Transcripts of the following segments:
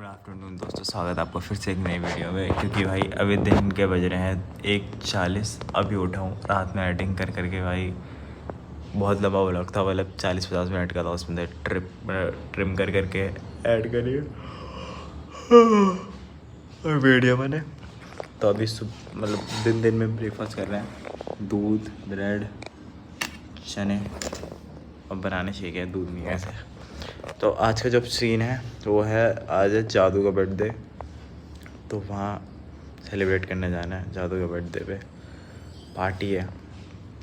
Afternoon दोस्तों, स्वागत है आपका फिर से एक नई वीडियो में। क्योंकि भाई अभी दिन के बज रहे हैं 1:40। अभी उठा हूँ, रात में एडिटिंग कर करके भाई बहुत लंबा व्लॉग था, मतलब 40-50 मिनट का था। उसमें ट्रिम कर करके ऐड करिए और वीडियो मैंने तो अभी मतलब दिन में ब्रेकफास्ट कर रहे हैं। दूध, ब्रेड, चने और बनाने चाहिए दूध नहीं ऐसे। तो आज का जो सीन है वो है, आज है जादू का बर्थडे, तो वहाँ सेलिब्रेट करने जाना है। जादू के बर्थडे पे पार्टी है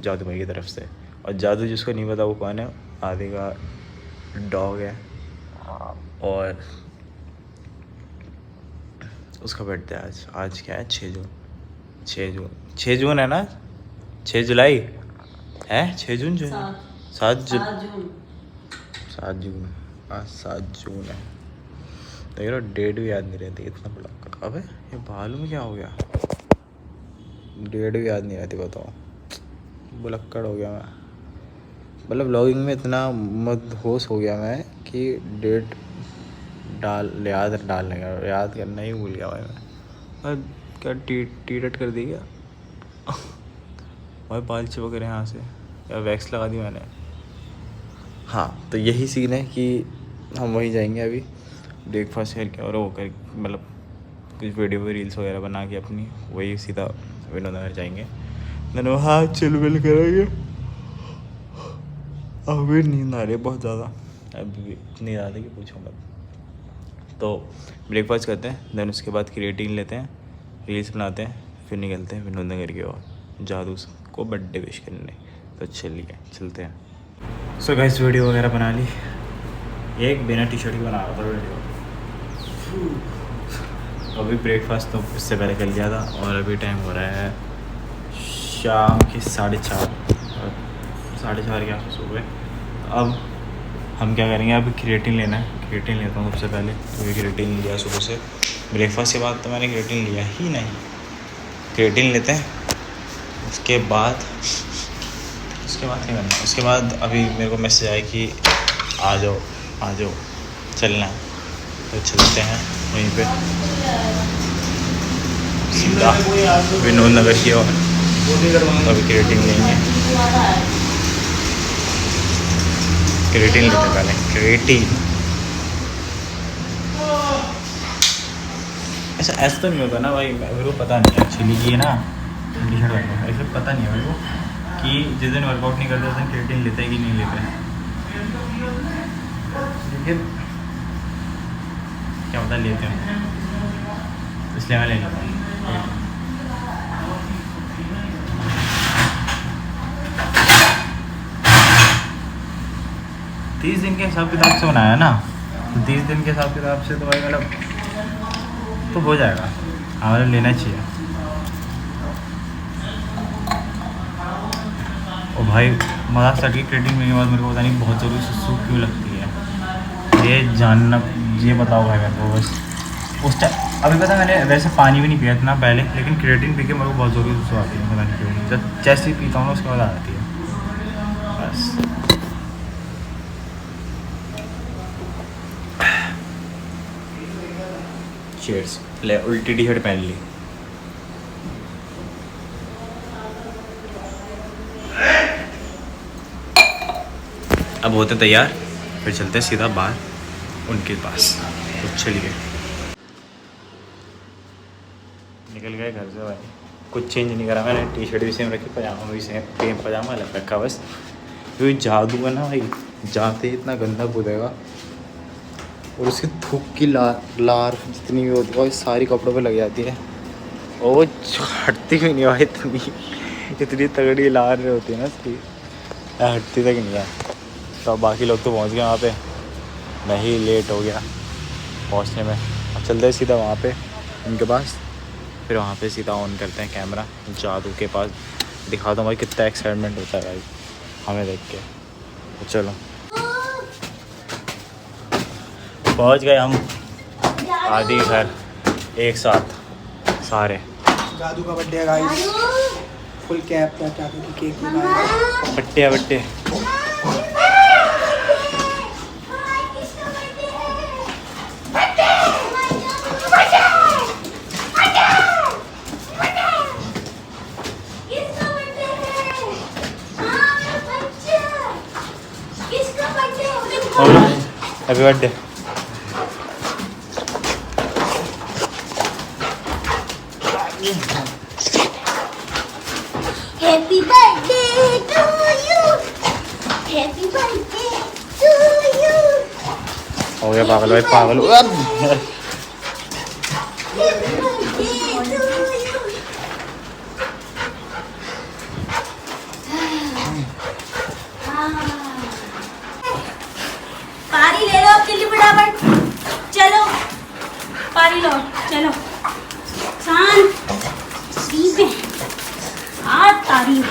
जादू भाई की तरफ से। और जादू जिसको नहीं पता वो कौन है, आदि का डॉग है और उसका बर्थडे आज क्या है, 6 जून है ना, 6 जुलाई है, 6 जून जो है, 7 जून आज 7 जून है। देख रहा डेट भी याद नहीं रहती, इतना बड़ा। अबे ये बालों में क्या हो गया, डेट भी याद नहीं रहती, बताओ। बुलक्कड़ हो गया मैं, मतलब व्लॉगिंग में इतना मदहोश हो गया मैं कि डेट याद करना ही भूल गया भाई मैं। और क्या टी-टट कर दी क्या भाई, बाल चिपक रहे हैं यहाँ से, या वैक्स लगा दी मैंने। हाँ तो यही सीन है कि हम वहीं जाएंगे अभी ब्रेकफास्ट करके, और वो कर मतलब कुछ वीडियो रील्स वगैरह बना के अपनी वही सीधा विनोदनगर जाएंगे। देन वहाँ चिल विल करेंगे। अभी नींद आ रही है बहुत ज़्यादा, अभी इतनी ज़्यादा कि पूछो मत। तो ब्रेकफास्ट करते हैं, देन उसके बाद क्रिएटिन लेते हैं, रील्स बनाते हैं, फिर निकलते हैं विनोदनगर की ओर जादू को बर्थडे विश करने। तो चलिए चलते हैं। सो गाइस वीडियो वगैरह बना ली, एक बिना टी शर्ट ही बना रहा था वीडियो। अभी ब्रेकफास्ट तो इससे पहले कर लिया था, और अभी टाइम हो रहा है शाम के 4:30 के आसपास हो गए। अब हम क्या करेंगे, अभी क्रिएटिन लेना है, क्रिएटिन लेता हूँ सबसे पहले। तो ये क्रिएटिन लिया सुबह से, ब्रेकफास्ट के बाद तो मैंने क्रिएटिन लिया ही नहीं। क्रिएटिन लेते हैं, उसके बाद क्या करना है। उसके बाद अभी मेरे को मैसेज आया कि आ जाओ चलना है, तो चलते हैं वहीं पे सीधा विनोदनगर की ओर। अभी क्रिएटिन लेंगे, क्रिएटिन लेते पहले क्रिएटिन। ऐसा तो नहीं होता ना भाई, मेरे को पता नहीं एक्चुअली कि ना टी शर्ट वाला ऐसे पता नहीं है मेरे को कि जिस दिन वर्कआउट नहीं करते उस दिन क्रिएटिन लेते हैं कि नहीं लेते हैं। लेकिन क्या पता लेते हैं, इसलिए मैं ले लेता हूँ। 30 दिन के हिसाब किताब से बनाया ना, तो 30 दिन के हिसाब किताब से तो भाई मतलब तो हो जाएगा, हमारे लेना चाहिए। और भाई मजाक सटी क्रिएटिन लेने के बाद मेरे को पता नहीं बहुत ज़रूरी सुसु क्यों लगती है, ये बताओ भाई मेरे को बस। उस टाइम अभी पता मैंने वैसे पानी भी नहीं पिया इतना पहले, लेकिन क्रिएटिन पी के मेरे को बहुत ज़रूरी सुसु आती है, पता नहीं क्यों। जब जैसे ही पीता हूँ उसके बाद आ जाती है बस। चीयर्स। ले उल्टी टी शर्ट पहन ली। अब होते तैयार, फिर चलते हैं सीधा बाहर उनके पास। तो चलिए निकल गए घर से भाई। कुछ चेंज नहीं करा मैंने, टी शर्ट भी सेम रखी, पजामा भी सेम पजामा अलग रखा बस। क्योंकि जादू है ना भाई, जाते ही इतना गंदा कूदेगा, और उसकी थूक की लार जितनी भी होती है सारी कपड़ों पे लग जाती है, और वो हटती भी नहीं भाई, इतनी तगड़ी लार होती है ना उसकी, हटती तक नहीं है। तो बाकी लोग तो पहुंच गए वहाँ पे, मैं ही लेट हो गया पहुंचने में। अब चलते हैं सीधा वहाँ पे उनके पास, फिर वहाँ पे सीधा ऑन करते हैं कैमरा, जादू के पास दिखाता हूँ भाई कितना एक्साइटमेंट होता है भाई हमें देख के। तो चलो पहुँच गए हम आदि घर एक साथ सारे। जादू का बर्थडे है गाइस, फुल कैप क्या केक लगाया, बट्टे happy birthday. Happy birthday to you, happy birthday to you. हो गया पागल भाई, पागल। पानी ले लो किल्ली फटाफट, चलो पानी लो, चलो शांत ठीक है। आज तारीफ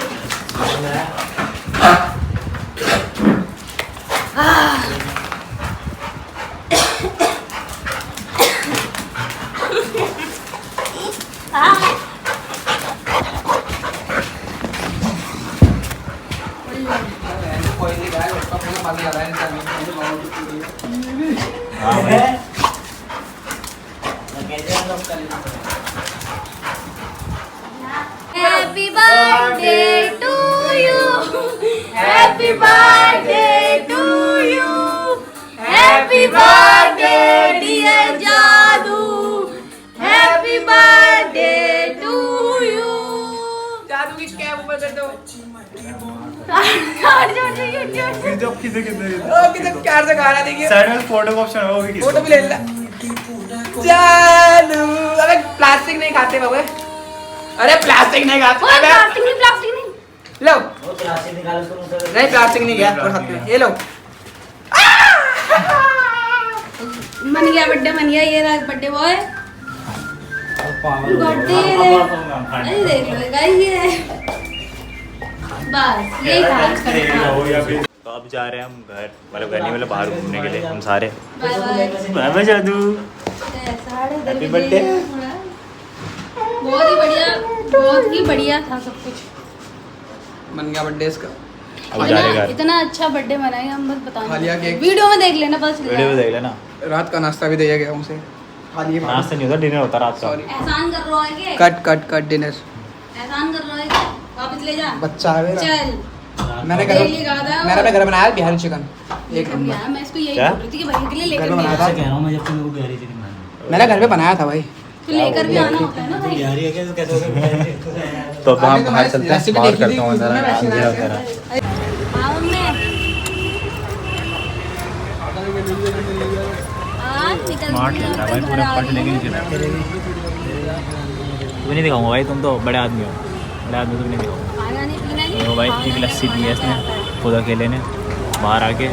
happy birthday to you, happy birthday to you, happy birthday dear Jadoo, happy birthday to you. Jadoo की कैप ऊपर कर दो। किधर प्यार से गाना देखिए। साइड में फोटो का ऑप्शन है, वो भी फोटो भी ले ला। जादू। अबे प्लास्टिक नहीं खाते बाबू। अरे प्लास्टिक नहीं खाते। ओए प्लास्टिक नहीं, प्लास्टिक नहीं। लो नहीं प्लास्टिक नहीं गया और हाथ में ये लो। मन गया बर्थडे, मन गया। ये रहा बर्थडे बॉय, बर्थडे। अरे देख लो गाइस, ये बस यही था आज का दिन। तो अब जा रहे हैं हम घर, मतलब घर नहीं, मतलब बाहर घूमने के लिए हम सारे। Bye bye. Bye bye Jadoo. Happy birthday. बहुत ही बढ़िया, बहुत ही बढ़िया था सब कुछ। मन गया बर्थडे इसका। अब जा रहे घर। इतना अच्छा बर्थडे मनाएंगे हम, बस खा लिया बताना। केक। वीडियो में देख लेना, बस वीडियो में देख लेना। रात का नाश्ता भी दिया गया उनसे। खा लिए। नाश्ता नहीं होता, डिनर होता रात का। सॉरी। एहसान कर रहा है क्या? Cut cut cut dinner. एहसान कर रहा है क्या? वापस ले जा। बच्चा है मेरा। चल मैंने डेली कहा था। मैंने अपने घर बनाया बिहारी चिकन। एक नंबर। यार मैं इसको यही क्या? बोल रही थी कि भैया के लिए घर लेकर में भी बनाया आना। था। कह रहा हूँ मैं, जब तुम लोग बिहारी चिकन खाना मैंने घर पे बनाया था भाई। तो लेकर भी आना होता है ना भाई। बिहारी है क्या, तो कैसे होगा बिहारी? तो अब हम बाहर चलते हैं, रेसिपी बाहर देखी करता थी, हूँ यूट्यूब में वैसे अंधेरा बनाते वगैरह। हाँ मम्मी। आज निकल स्मार्ट लग रहा है भाई, पूरा पट लेके नहीं चला। तुम्हें नहीं दिखाऊंगा भाई, तुम तो बड़े आदमी हो, बड़े आदमी तुम्हें नहीं दिखाऊंगा। खाना नहीं पीना नहीं। देखो भाई, एक लस्सी पी है इसने खुद अकेले ने, बाहर आके।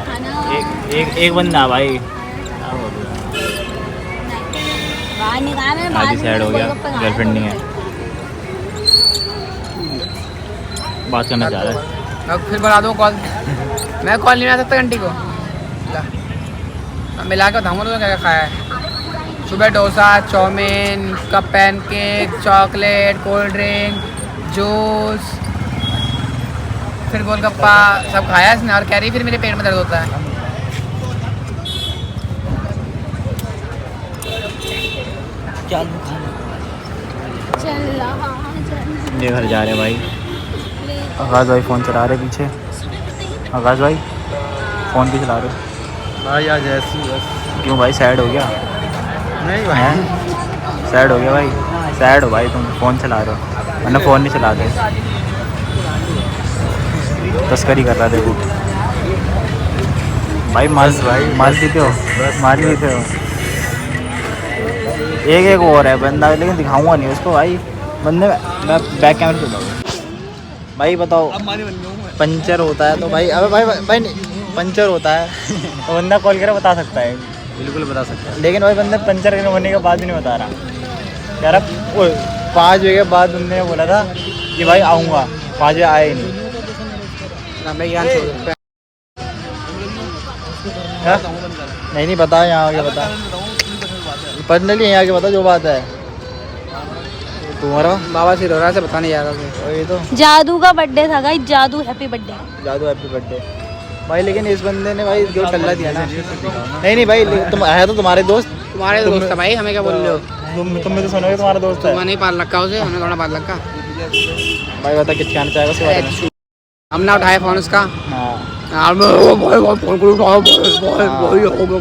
खाना एक बंदा भाई बाहर निकालना है, आधी बाहर साइड हो गया, गोलगप्पे खाए गर्लफ्रेंड नहीं है, बात करना चाह रहा है। अब फिर बना दूँ कॉल। मैं कॉल नहीं बना सकता घंटी को। ला। अब मिला के बताऊँगा तो क्या क्या खाया है। सुबह dosa, chow mein, cup pancake, chocolate, cold drink, juice, फिर गोलगप्पा सब खाया इसने। और कह रही फिर मेरे पेट में दर्द होता है। क्या खाना? चल रहा ये घर जा रहे हैं भाई। आकाश भाई फ़ोन चला रहे पीछे। आकाश भाई फ़ोन भी चला रहे हो? भाई आज ऐसी बस क्यों भाई, सैड हो गया? नहीं हैं? सैड हो गया भाई? सैड हो भाई, तुम फ़ोन चला रहे हो, वरना फ़ोन नहीं चलाते। तस्करी कर रहा था देखो भाई। माल पीते हो? माल पीते हो? एक और है बंदा, लेकिन दिखाऊंगा नहीं उसको भाई। बंदे मैं बैक कैमरे पे बताऊँ भाई। बताओ, पंचर होता है तो भाई, अबे भाई भाई नहीं, पंचर होता है तो बंदा कॉल करके बता सकता है, बिल्कुल बता सकता है। लेकिन भाई बंदे पंचर होने के बाद भी नहीं बता रहा यार। अब 5 बजे के बाद उनने बोला था कि भाई आऊँगा, 5 बजे आए ही नहीं। हाँ? नहीं बता, यहाँ आगे बता, पर्सनली यहाँ आगे बता जो बात है। तुम्हारा बाबा सिरोरा से बताने जा रहा था। ये तो जादू का बर्थडे था गाइस, जादू हैप्पी बर्थडे। जादू हैप्पी बर्थडे भाई। लेकिन इस बंदे ने भाई जो टल्ला दिया ना। नहीं भाई, तुम है तो तुम्हारे दोस्त, तुम्हारे दोस्त है भाई, हमें क्या बोल रहे हो? तुम भी तो सुनोगे तुम्हारा दोस्त है। तुम्हें नहीं पाल रखा उसे, हमने थोड़ा पाल रखा। भाई बता कितना चाहेगा उसके बारे में? हम ना उठाए फोन उसका। हाँ यार मैं भाई फोन करूँ भाई होगा।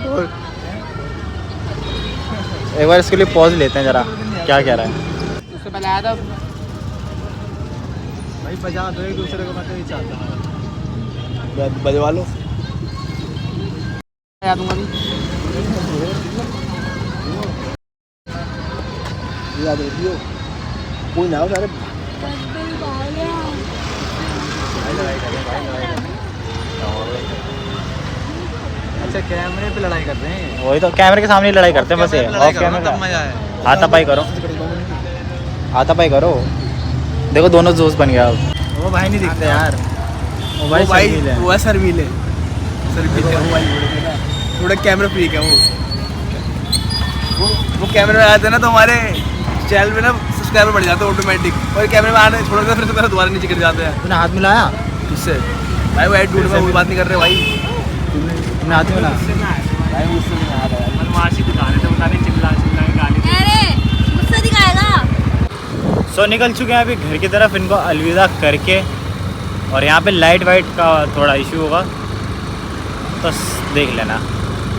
एक बार इसके लिए पॉज लेते हैं ज़रा, क्या कह रहा है। उससे पहले आया था भाई बजा दो एक दूसरे को, मैं तो ये चाहता हूँ बजवा लो। आया दूंगा नहीं। याद रखियो कोई ना हो सारे अच्छा कैमरे पे लड़ाई कर रहे हैं। वही तो, कैमरे के सामने ही लड़ाई करते हैं बस, ये ऑफ कैमरा मजा है। हाथापाई करो, हाथापाई करो। देखो दोनों दोस्त बन गया अब। वो भाई नहीं दिखते यार, वो भाई शर्मील है। वो शर्मील है, शर्मील है वो भाई, थोड़ा कैमरा फ्रीक है वो कैमरे में आते हैं ना तो हमारे चैनल में ना सब्सक्राइबर बढ़ जाते हैं ऑटोमेटिक, और कैमरे में आने छोड़ कर फिर दोबारा नीचे गिर जाते हैं। तूने हाथ मिलाया किससे भाई? वो एड ढूंढ में वो बात नहीं कर रहे भाई, तुमने हाथ मिलाया। भाई उससे नहीं आ रहा है। मनमाशी दिखाने थे, बता नहीं चिल्ला चिल्ला के गाली। अरे मुझसे दिखाएगा। सो निकल चुके हैं अभी घर की तरफ, इनको अलविदा करके। और यहाँ पे लाइट वाइट का थोड़ा इशू होगा तो देख लेना।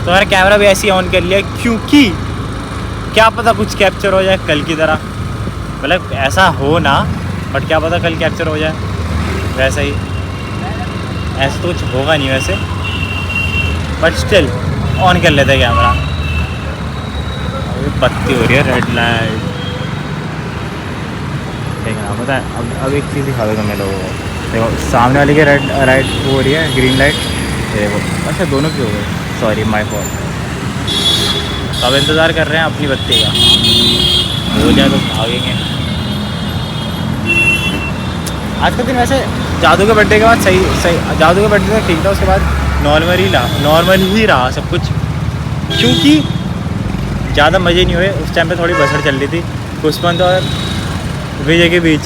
तो मैंने कैमरा भी ऐसे ही ऑन कर लिया क्योंकि क्या पता कुछ कैप्चर हो जाए कल की तरह, मतलब ऐसा हो ना, बट क्या पता कल कैप्चर हो जाए। वैसे ही ऐसा तो कुछ होगा नहीं वैसे, बट स्टिल ऑन कर लेते हैं कैमरा। अभी बत्ती हो रही है, रेड लाइट। देखना पता है, अब एक चीज़ दिखा देगा मैं लोगों को। देखो सामने वाली की रेड राइट वो हो रही है, ग्रीन लाइट। ये देखो, अच्छा दोनों की हो गई, सॉरी माय फॉल्ट। तो अब इंतज़ार कर रहे हैं अपनी बत्ती का, हो जाए तो भागेंगे। आज का दिन वैसे जादू के बर्थडे के बाद सही जादू के बर्थडे तक ठीक था, उसके बाद नॉर्मल ही रहा सब कुछ, क्योंकि ज़्यादा मज़े नहीं हुए। उस टाइम पे थोड़ी बसड़ चल रही थी खुशवंत और विजय के बीच,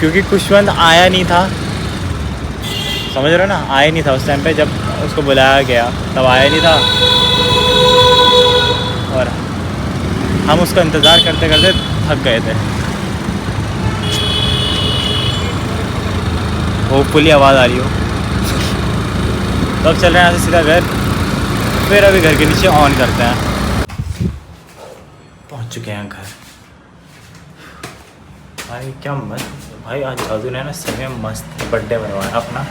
क्योंकि खुशवंत आया नहीं था, समझ रहे हो ना, आया नहीं था उस टाइम पे जब उसको बुलाया गया, तब आया नहीं था। और हम उसका इंतज़ार करते करते थक गए थे। होपफुली आवाज़ आ रही हो। तो अब चल रहे हैं यहाँ से सीधा घर, फिर अभी घर के नीचे ऑन करते हैं। पहुँच चुके हैं घर। भाई क्या मस्त भाई, आज जादू ने ना सभी मस्त बर्थडे बनवाया अपना।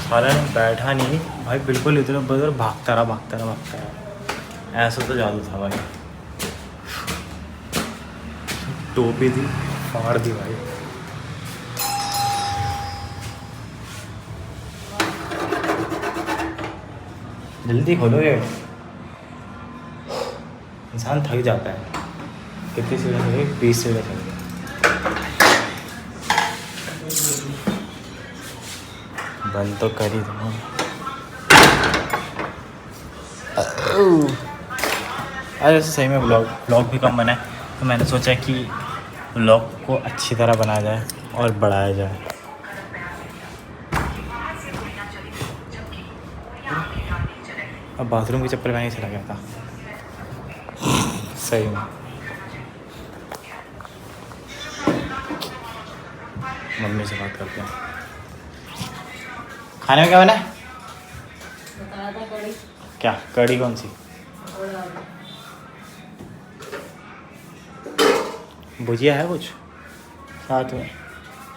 सारा बैठा नहीं भाई, बिल्कुल इधर उधर भागता रहा। ऐसा तो जादू था भाई। टोपी थी, फाड़ दी भाई। जल्दी खोलो गेट, इंसान थक जाता है। कितनी सीढ़ियाँ चल गई? 20 सीढ़ियाँ चल गई। बंद तो कर ही दूँ। आज ऐसे सही में ब्लॉग भी कम बनाए, तो मैंने सोचा कि ब्लॉग को अच्छी तरह बनाया जाए और बढ़ाया जाए। अब बाथरूम की चप्पल पहन के चला गया था सही में। मम्मी से बात करते हैं। खाने में क्या बना? क्या कड़ी? कौन सी? भुजिया है कुछ साथ में?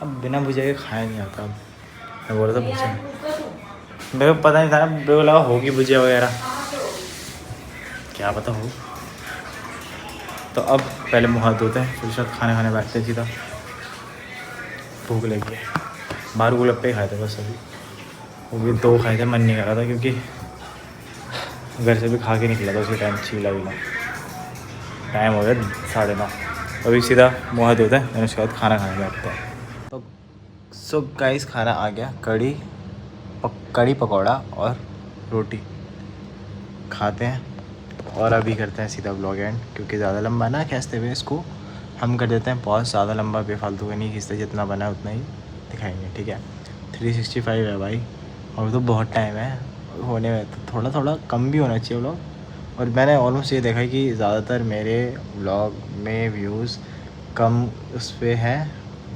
अब बिना भुजिया के खाया नहीं आता। अब मैं बोल रहा था भुजिया, मेरे को पता नहीं था, मेरे को लगा होगी भुजिया वगैरह, क्या पता हो। तो अब पहले मुँह हाथ धोते हैं, फिर साथ खाने बैठते हैं सीधा। भूख लगी है। बाहर गोलगप्पे खाए थे बस अभी, वो भी 2 खाए थे, मन नहीं कर रहा था क्योंकि घर से भी खा के निकला था उसी टाइम। चीला विला टाइम हो गया 9:30। अभी सीधा मुँह हाथ धोते हैं, उसके बाद खाना खाने बैठते हैं। तो सो गाइस खाना आ गया, कड़ी पकौड़ा और रोटी खाते हैं। और अभी करते हैं सीधा ब्लॉग एंड, क्योंकि ज़्यादा लंबा ना खींचते हुए इसको हम कर देते हैं पॉज। ज़्यादा लंबा बेफालतू का नहीं खींचते, जितना बना है उतना ही दिखाएंगे, ठीक है। 365 है भाई, और तो बहुत टाइम है होने में, तो थोड़ा थोड़ा कम भी होना चाहिए व्लॉग। और मैंने ऑलमोस्ट ये देखा है कि ज़्यादातर मेरे व्लॉग में व्यूज़ कम उस पर है,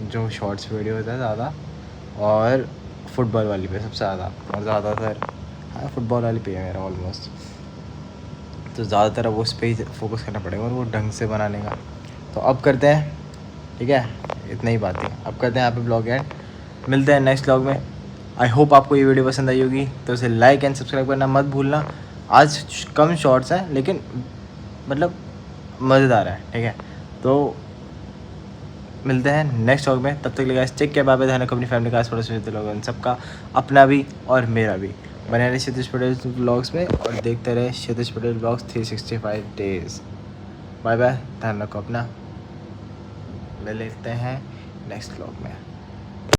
जो शॉर्ट्स वीडियो होता है ज़्यादा, और फुटबॉल वाली पे सबसे ज़्यादा, और ज़्यादातर हाँ फुटबॉल वाली पे है मेरा ऑलमोस्ट। तो ज़्यादातर अब उस पर ही फोकस करना पड़ेगा और वो ढंग से बनाने का। तो अब करते हैं, ठीक है, इतना ही बात है, अब करते हैं यहाँ पे ब्लॉग एंड, मिलते हैं नेक्स्ट ब्लॉग में। आई होप आपको ये वीडियो पसंद आई होगी, तो उसे लाइक एंड सब्सक्राइब करना मत भूलना। आज कम शॉर्ट्स हैं लेकिन मतलब मज़ेदार है, ठीक है। तो मिलते हैं नेक्स्ट व्लॉग में, तब तक लगा चेक किया, बाय बाय, ध्यान रखो अपनी फैमिली का, आस पड़ोस में लोगों सबका, अपना भी और मेरा भी। बने रहे क्षितिज पटेल ब्लॉग्स में और देखते रहे Kshitij Patel vlogs 365 days. Bye bye, ध्यान रखो अपना, मिलते हैं नेक्स्ट व्लॉग में।